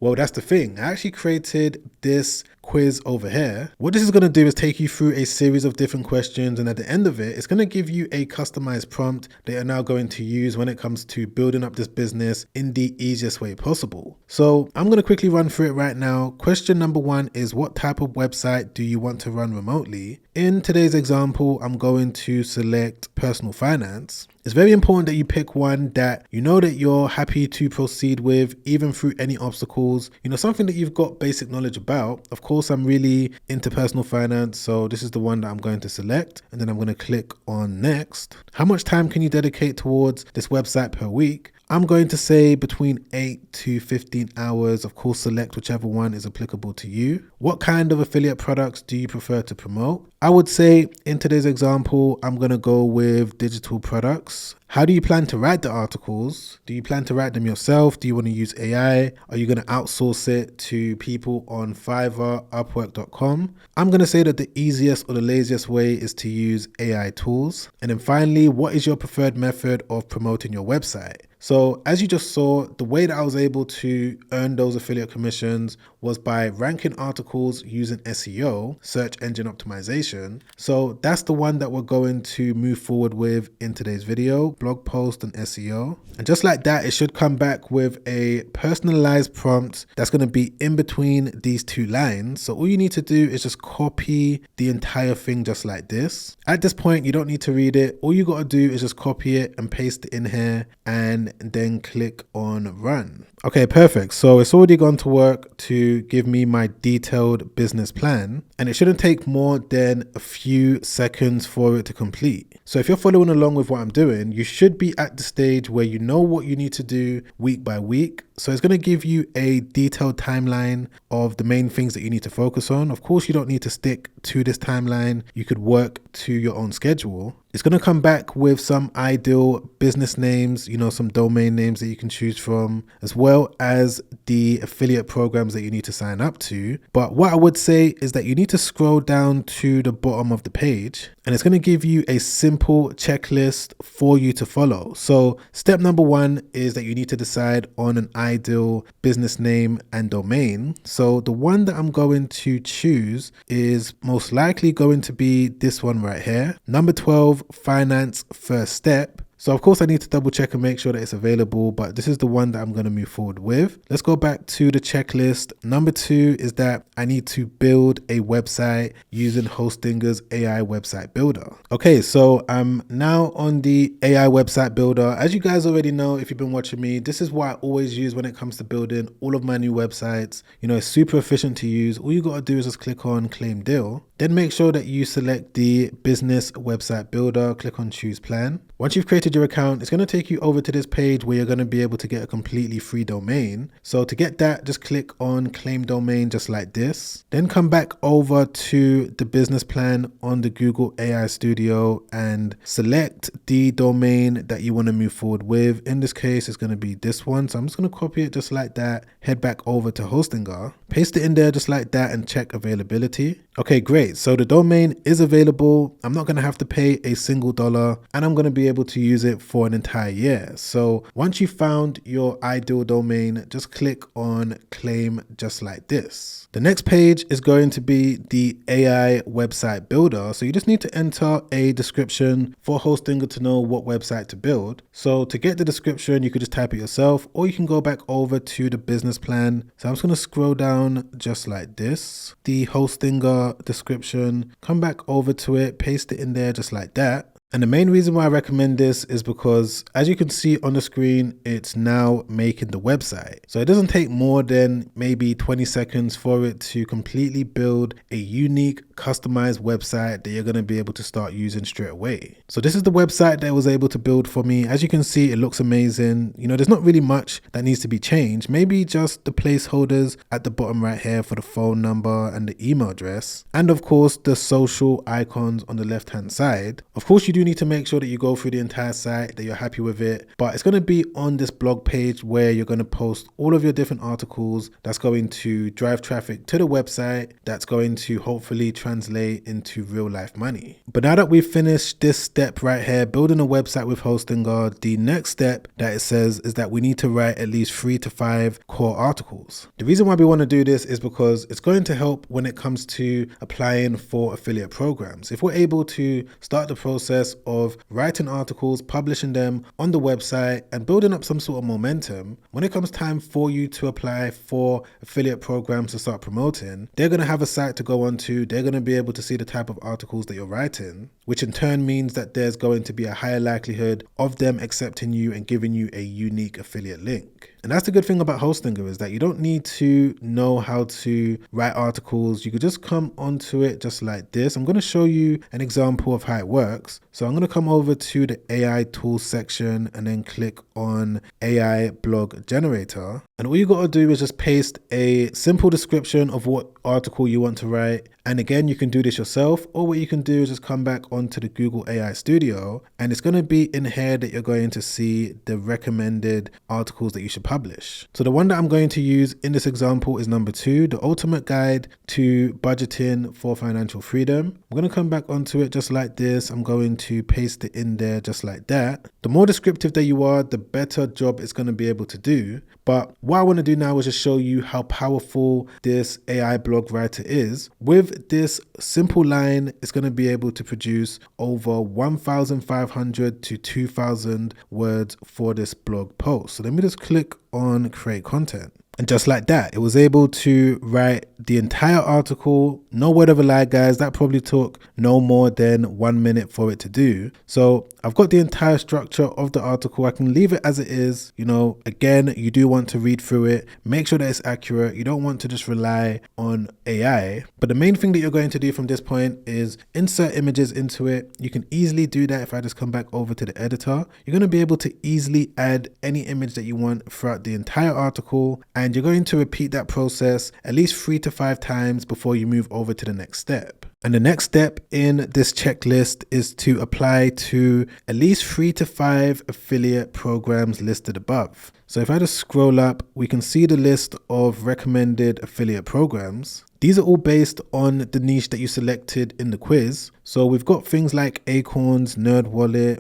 Well, that's the thing. I actually created this quiz over here. What this is going to do is take you through a series of different questions, and at the end of it, it's going to give you a customized prompt that you're now going to use when it comes to building up this business in the easiest way possible. So I'm going to quickly run through it right now. Question number 1 is, what type of website do you want to run remotely? In today's example, I'm going to select personal finance. It's very important that you pick one that you know that you're happy to proceed with, even through any obstacles, something that you've got basic knowledge about. Of course, I'm really into personal finance, so this is the one that I'm going to select, and then I'm going to click on next. How much time can you dedicate towards this website per week? I'm going to say between 8 to 15 hours. Of course, select whichever one is applicable to you. What kind of affiliate products do you prefer to promote? I would say in today's example, I'm going to go with digital products. How do you plan to write the articles? Do you plan to write them yourself? Do you want to use AI? Are you going to outsource it to people on Fiverr, Upwork.com? I'm going to say that the easiest or the laziest way is to use AI tools. And then finally, what is your preferred method of promoting your website? So as you just saw, the way that I was able to earn those affiliate commissions was by ranking articles using SEO, search engine optimization. So that's the one that we're going to move forward with in today's video, blog post and SEO. And just like that, it should come back with a personalized prompt that's going to be in between these two lines. So all you need to do is just copy the entire thing just like this. At this point, you don't need to read it. All you got to do is just copy it and paste it in here and then click on run. Okay, perfect. So it's already gone to work to give me my detailed business plan, and it shouldn't take more than a few seconds for it to complete. So if you're following along with what I'm doing, you should be at the stage where you know what you need to do week by week. So it's going to give you a detailed timeline of the main things that you need to focus on. Of course, you don't need to stick to this timeline. You could work to your own schedule. It's going to come back with some ideal business names, some domain names that you can choose from, as well as the affiliate programs that you need to sign up to. But what I would say is that you need to scroll down to the bottom of the page, and it's going to give you a simple checklist for you to follow. So step number 1 is that you need to decide on an ideal business name and domain. So the one that I'm going to choose is most likely going to be this one right here. Number 12, finance first step. So of course I need to double check and make sure that it's available, but this is the one that I'm going to move forward with. Let's go back to the checklist. Number 2 is that I need to build a website using Hostinger's AI website builder. Okay, so I'm now on the AI website builder. As you guys already know, if you've been watching me, this is what I always use when it comes to building all of my new websites. It's super efficient to use. All you got to do is just click on claim deal. Then make sure that you select the business website builder, click on choose plan. Once you've created your account, it's going to take you over to this page where you're going to be able to get a completely free domain. So to get that, just click on claim domain just like this. Then come back over to the business plan on the Google AI Studio and select the domain that you want to move forward with. In this case, it's going to be this one. So I'm just going to copy it just like that, head back over to Hostinger, paste it in there just like that and check availability. Okay, great. So the domain is available. I'm not going to have to pay a single dollar, and I'm going to be able to use it for an entire year. So once you found your ideal domain, just click on claim just like this. The next page is going to be the AI website builder. So you just need to enter a description for Hostinger to know what website to build. So to get the description, you could just type it yourself, or you can go back over to the business plan. So I'm just going to scroll down just like this. The Hostinger description, come back over to it, paste it in there just like that. And the main reason why I recommend this is because, as you can see on the screen, it's now making the website. So it doesn't take more than maybe 20 seconds for it to completely build a unique, customized website that you're going to be able to start using straight away. So this is the website that I was able to build for me. As you can see, it looks amazing. There's not really much that needs to be changed. Maybe just the placeholders at the bottom right here for the phone number and the email address. And of course, the social icons on the left-hand side. Of course, you do need to make sure that you go through the entire site, that you're happy with it, but it's going to be on this blog page where you're going to post all of your different articles. That's going to drive traffic to the website. That's going to hopefully translate into real life money. But now that we've finished this step right here, building a website with HostingGuard, the next step that it says is that we need to write at least 3 to 5 core articles. The reason why we want to do this is because it's going to help when it comes to applying for affiliate programs. If we're able to start the process of writing articles, publishing them on the website, and building up some sort of momentum, when it comes time for you to apply for affiliate programs to start promoting, they're going to have a site to go onto. They're going to be able to see the type of articles that you're writing, which in turn means that there's going to be a higher likelihood of them accepting you and giving you a unique affiliate link. And that's the good thing about Hostinger, is that you don't need to know how to write articles. You could just come onto it just like this. I'm going to show you an example of how it works. So I'm going to come over to the AI tools section and then click on AI blog generator. And all you got to do is just paste a simple description of what article you want to write. And again, you can do this yourself, or what you can do is just come back onto the Google AI Studio, and it's going to be in here that you're going to see the recommended articles that you should publish. So the one that I'm going to use in this example is number 2, the ultimate guide to budgeting for financial freedom. I'm going to come back onto it just like this. I'm going to paste it in there just like that. The more descriptive that you are, the better job it's going to be able to do. But what I want to do now is just show you how powerful this AI blog writer is. With this simple line, it's going to be able to produce over 1,500 to 2,000 words for this blog post. So let me just click on create content. And just like that, it was able to write the entire article. No word of a lie, guys. That probably took no more than 1 minute for it to do. So I've got the entire structure of the article. I can leave it as it is. You know, again, you do want to read through it. Make sure that it's accurate. You don't want to just rely on AI. But the main thing that you're going to do from this point is insert images into it. You can easily do that if I just come back over to the editor. You're going to be able to easily add any image that you want throughout the entire article. And you're going to repeat that process at least 3 to 5 times before you move over to the next step. And the next step in this checklist is to apply to at least 3 to 5 affiliate programs listed above. So if I just scroll up, we can see the list of recommended affiliate programs. These are all based on the niche that you selected in the quiz. So we've got things like Acorns, NerdWallet,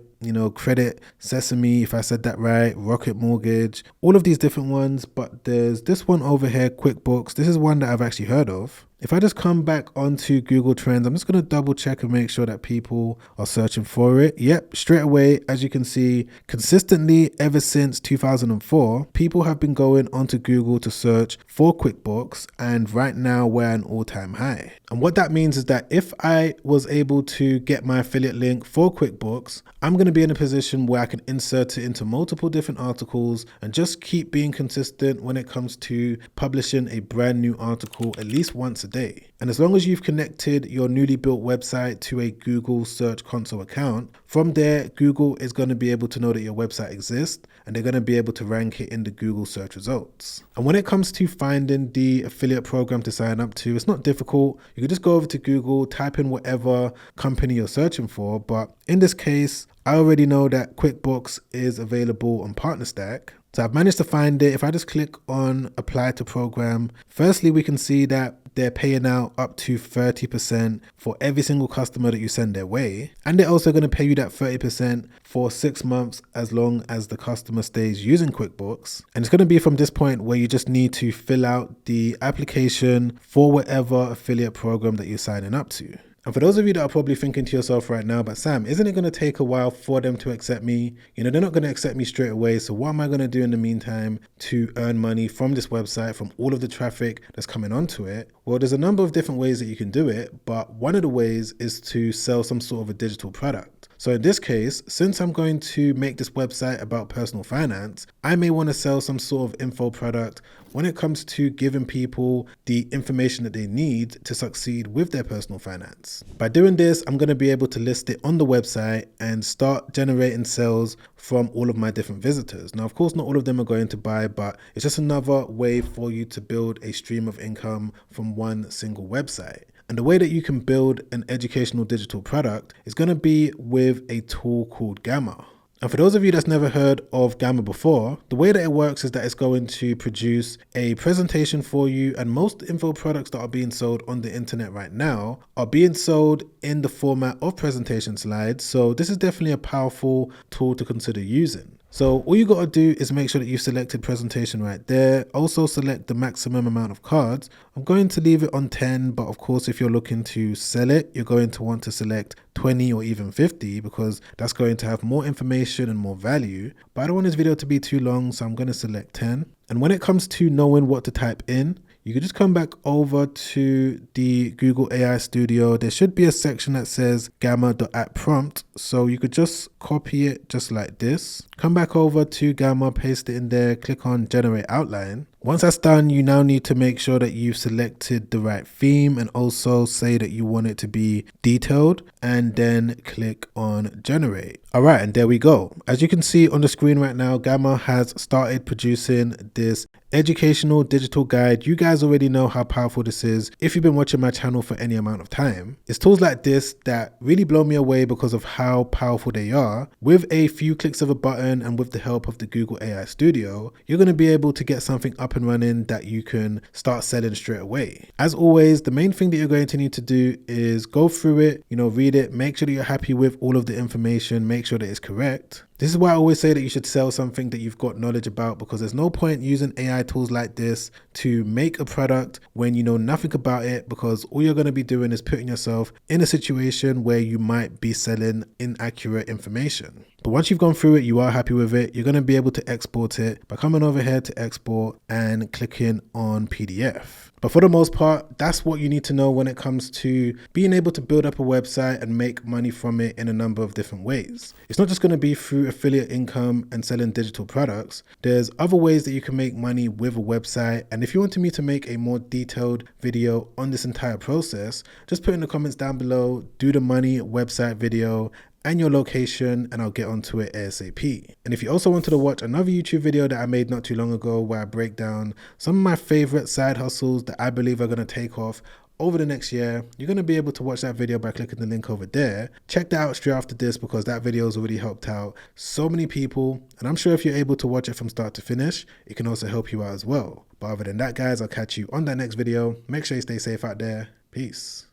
Credit Sesame, if I said that right, Rocket Mortgage, all of these different ones. But there's this one over here, QuickBooks. This is one that I've actually heard of. If I just come back onto Google Trends, I'm just going to double check and make sure that people are searching for it. Yep, straight away, as you can see, consistently ever since 2004, people have been going onto Google to search for QuickBooks, and right now we're at an all-time high. And what that means is that if I was able to get my affiliate link for QuickBooks, I'm going to be in a position where I can insert it into multiple different articles and just keep being consistent when it comes to publishing a brand new article at least once a day. And as long as you've connected your newly built website to a Google Search Console account, from there, Google is going to be able to know that your website exists, and they're going to be able to rank it in the Google search results. And when it comes to finding the affiliate program to sign up to, it's not difficult. You can just go over to Google, type in whatever company you're searching for. But in this case, I already know that QuickBooks is available on PartnerStack. So I've managed to find it. If I just click on apply to program, firstly, we can see that they're paying out up to 30% for every single customer that you send their way. And they're also going to pay you that 30% for 6 months as long as the customer stays using QuickBooks. And it's going to be from this point where you just need to fill out the application for whatever affiliate program that you're signing up to. And for those of you that are probably thinking to yourself right now, but Sam, isn't it going to take a while for them to accept me? They're not going to accept me straight away. So what am I going to do in the meantime to earn money from this website, from all of the traffic that's coming onto it? Well, there's a number of different ways that you can do it, but one of the ways is to sell some sort of a digital product. So in this case, since I'm going to make this website about personal finance, I may want to sell some sort of info product when it comes to giving people the information that they need to succeed with their personal finance. By doing this, I'm going to be able to list it on the website and start generating sales from all of my different visitors. Now, of course, not all of them are going to buy, but it's just another way for you to build a stream of income from one single website. And the way that you can build an educational digital product is going to be with a tool called Gamma. And for those of you that's never heard of Gamma before, the way that it works is that it's going to produce a presentation for you, and most info products that are being sold on the internet right now are being sold in the format of presentation slides. So this is definitely a powerful tool to consider using. So all you got to do is make sure that you've selected presentation right there. Also select the maximum amount of cards. I'm going to leave it on 10, but of course, if you're looking to sell it, you're going to want to select 20 or even 50 because that's going to have more information and more value. But I don't want this video to be too long, so I'm going to select 10. And when it comes to knowing what to type in, you can just come back over to the Google AI Studio. There should be a section that says gamma.appprompt. So you could just copy it just like this. Come back over to Gamma, paste it in there, click on generate outline. Once that's done, you now need to make sure that you've selected the right theme and also say that you want it to be detailed, and then click on generate. All right, and there we go. As you can see on the screen right now, Gamma has started producing this educational digital guide. You guys already know how powerful this is if you've been watching my channel for any amount of time. It's tools like this that really blow me away because of how powerful they are. With a few clicks of a button and with the help of the Google AI Studio, you're going to be able to get something up and running that you can start selling straight away. As always, the main thing that you're going to need to do is go through it, read it, make sure that you're happy with all of the information, make sure that it's correct. This is why I always say that you should sell something that you've got knowledge about, because there's no point using AI tools like this to make a product when you know nothing about it, because all you're going to be doing is putting yourself in a situation where you might be selling inaccurate information. But once you've gone through it, you are happy with it, you're going to be able to export it by coming over here to export and clicking on PDF. But for the most part, that's what you need to know when it comes to being able to build up a website and make money from it in a number of different ways. It's not just going to be through affiliate income and selling digital products. There's other ways that you can make money with a website. And if you wanted me to make a more detailed video on this entire process, just put in the comments down below, do the money website video and your location, and I'll get onto it ASAP. And if you also wanted to watch another YouTube video that I made not too long ago where I break down some of my favorite side hustles that I believe are going to take off over the next year, you're going to be able to watch that video by clicking the link over there. Check that out straight after this because that video has already helped out so many people, and I'm sure if you're able to watch it from start to finish, it can also help you out as well. But other than that, guys, I'll catch you on that next video. Make sure you stay safe out there. Peace.